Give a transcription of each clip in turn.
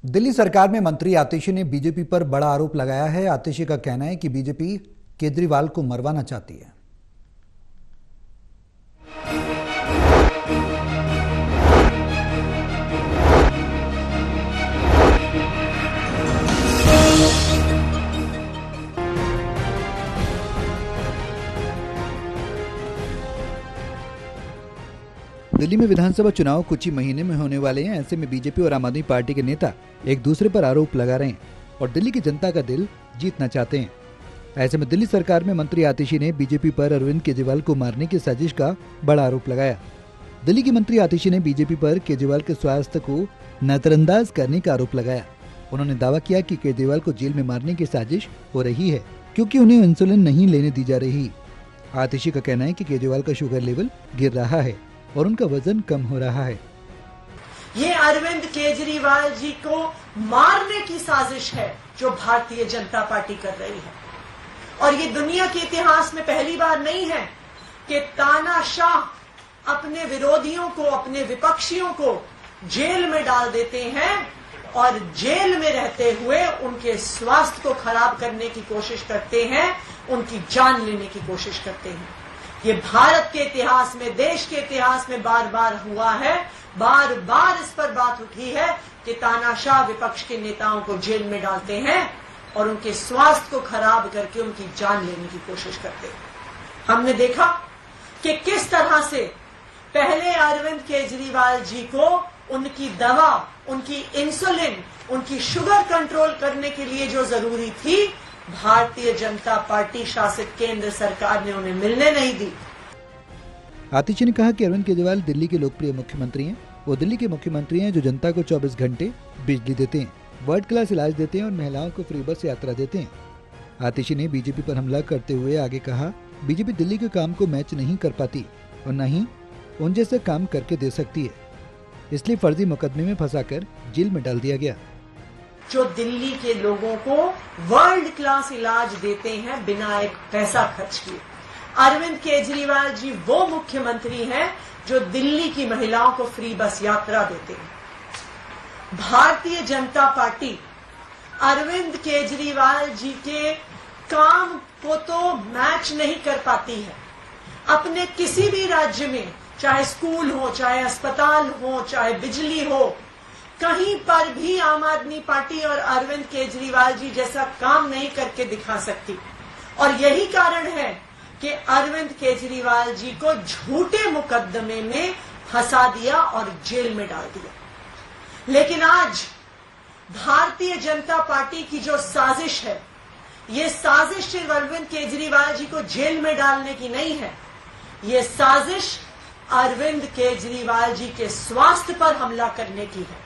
दिल्ली सरकार में मंत्री आतिशी ने बीजेपी पर बड़ा आरोप लगाया है। आतिशी का कहना है कि बीजेपी केजरीवाल को मरवाना चाहती है। दिल्ली में विधानसभा चुनाव कुछ ही महीने में होने वाले हैं। ऐसे में बीजेपी और आम आदमी पार्टी के नेता एक दूसरे पर आरोप लगा रहे हैं और दिल्ली की जनता का दिल जीतना चाहते हैं। ऐसे में दिल्ली सरकार में मंत्री आतिशी ने बीजेपी पर अरविंद केजरीवाल को मारने की साजिश का बड़ा आरोप लगाया। दिल्ली की मंत्री आतिशी ने बीजेपी पर केजरीवाल के स्वास्थ्य को नजरअंदाज करने का आरोप लगाया। उन्होंने दावा किया कि केजरीवाल को जेल में मारने की साजिश हो रही है क्योंकि उन्हें इंसुलिन नहीं लेने दी जा रही। आतिशी का कहना है कि केजरीवाल का शुगर लेवल गिर रहा है और उनका वजन कम हो रहा है। ये अरविंद केजरीवाल जी को मारने की साजिश है जो भारतीय जनता पार्टी कर रही है। और ये दुनिया के इतिहास में पहली बार नहीं है कि तानाशाह अपने विरोधियों को, अपने विपक्षियों को जेल में डाल देते हैं और जेल में रहते हुए उनके स्वास्थ्य को खराब करने की कोशिश करते हैं, उनकी जान लेने की कोशिश करते हैं। ये भारत के इतिहास में, देश के इतिहास में बार बार हुआ है। बार बार इस पर बात उठी है कि तानाशाह विपक्ष के नेताओं को जेल में डालते हैं और उनके स्वास्थ्य को खराब करके उनकी जान लेने की कोशिश करते हैं। हमने देखा कि किस तरह से पहले अरविंद केजरीवाल जी को उनकी दवा, उनकी इंसुलिन, उनकी शुगर कंट्रोल करने के लिए जो जरूरी थी, भारतीय जनता पार्टी शासित केंद्र सरकार ने उन्हें मिलने नहीं दी। आतिशी ने कहा कि अरविंद केजरीवाल दिल्ली के लोकप्रिय मुख्यमंत्री हैं। वो दिल्ली के मुख्यमंत्री हैं जो जनता को 24 घंटे बिजली देते हैं, वर्ल्ड क्लास इलाज देते हैं और महिलाओं को फ्री बस यात्रा देते हैं। आतिशी ने बीजेपी पर हमला करते हुए आगे कहा, बीजेपी दिल्ली के काम को मैच नहीं कर पाती और न ही उन जैसे काम करके दे सकती है, इसलिए फर्जी मुकदमे में फंसाकर जेल में डाल दिया गया। जो दिल्ली के लोगों को वर्ल्ड क्लास इलाज देते हैं बिना एक पैसा खर्च किए। अरविंद केजरीवाल जी वो मुख्यमंत्री हैं जो दिल्ली की महिलाओं को फ्री बस यात्रा देते हैं। भारतीय जनता पार्टी अरविंद केजरीवाल जी के काम को तो मैच नहीं कर पाती है। अपने किसी भी राज्य में, चाहे स्कूल हो, चाहे अस्पताल हो, चाहे बिजली हो, कहीं पर भी आम आदमी पार्टी और अरविंद केजरीवाल जी जैसा काम नहीं करके दिखा सकती। और यही कारण है कि अरविंद केजरीवाल जी को झूठे मुकदमे में फंसा दिया और जेल में डाल दिया। लेकिन आज भारतीय जनता पार्टी की जो साजिश है, ये साजिश सिर्फ अरविंद केजरीवाल जी को जेल में डालने की नहीं है, ये साजिश अरविंद केजरीवाल जी के स्वास्थ्य पर हमला करने की है।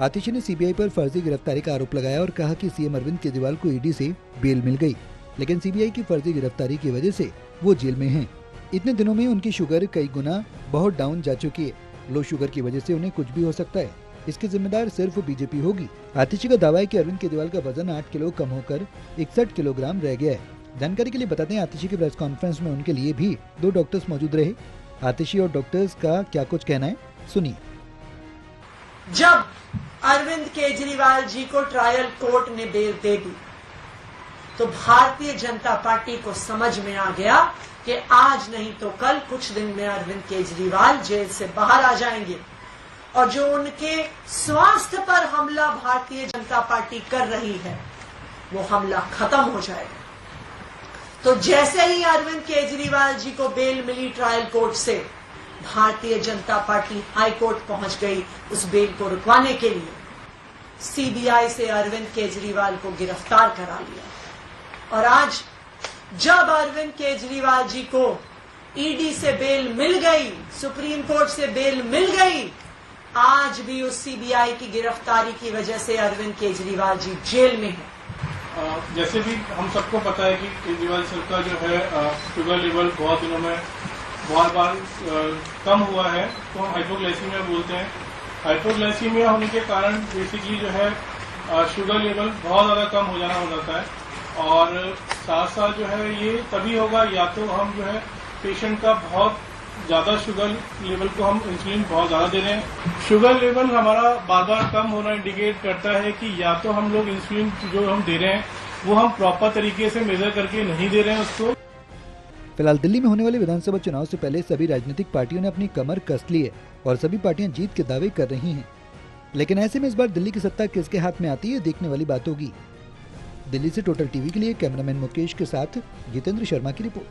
आतिशी ने सीबीआई पर फर्जी गिरफ्तारी का आरोप लगाया और कहा कि सीएम अरविंद केजरीवाल को ईडी से बेल मिल गई, लेकिन सीबीआई की फर्जी गिरफ्तारी की वजह से वो जेल में हैं। इतने दिनों में उनकी शुगर कई गुना बहुत डाउन जा चुकी है। लो शुगर की वजह से उन्हें कुछ भी हो सकता है, इसके जिम्मेदार सिर्फ बीजेपी होगी। आतिशी का दावा है कि अरविंद केजरीवाल का वजन 8 किलो कम होकर 61 किलोग्राम रह गया है। जानकारी के लिए बताते हैं, आतिशी की प्रेस कॉन्फ्रेंस में उनके लिए भी 2 डॉक्टर्स मौजूद रहे। आतिशी और डॉक्टर्स का क्या कुछ कहना है, सुनिए। जब अरविंद केजरीवाल जी को ट्रायल कोर्ट ने बेल दे दी तो भारतीय जनता पार्टी को समझ में आ गया कि आज नहीं तो कल, कुछ दिन में अरविंद केजरीवाल जेल से बाहर आ जाएंगे और जो उनके स्वास्थ्य पर हमला भारतीय जनता पार्टी कर रही है, वो हमला खत्म हो जाएगा। तो जैसे ही अरविंद केजरीवाल जी को बेल मिली ट्रायल कोर्ट से, Bharatiya Janata party high court पहुंच गई उस बेल को रुकवाने के लिए। सीबीआई से अरविंद केजरीवाल को गिरफ्तार करा लिया और आज जब अरविंद केजरीवाल जी को ईडी से बेल मिल गई, सुप्रीम कोर्ट से बेल मिल गई, आज भी उस सीबीआई की गिरफ्तारी की वजह से अरविंद केजरीवाल जी जेल में हैं। जैसे भी हम सबको पता है कि केजरीवाल सर का जो है शुगर लेवल बहुत दिनों में बहुत बार कम हुआ है, तो हम हाइपोग्लाइसीमिया बोलते हैं। हाइपोग्लाइसीमिया होने के कारण बेसिकली जो है शुगर लेवल बहुत ज़्यादा कम हो जाना हो जाता है और साथ साथ जो है ये तभी होगा या तो हम जो है पेशेंट का बहुत ज़्यादा शुगर लेवल को हम इंसुलिन बहुत ज़्यादा दे रहे हैं। शुगर लेवल हमारा बार बार कम होना इंडिकेट करता है कि या तो हम लोग इंसुलिन जो हम दे रहे हैं वो हम प्रॉपर तरीके से मेजर करके नहीं दे रहे हैं उसको। फिलहाल दिल्ली में होने वाले विधानसभा चुनाव से पहले सभी राजनीतिक पार्टियों ने अपनी कमर कस ली है और सभी पार्टियां जीत के दावे कर रही हैं। लेकिन ऐसे में इस बार दिल्ली की सत्ता किसके हाथ में आती है, देखने वाली बात होगी। दिल्ली से टोटल टीवी के लिए कैमरामैन मुकेश के साथ जितेंद्र शर्मा की रिपोर्ट।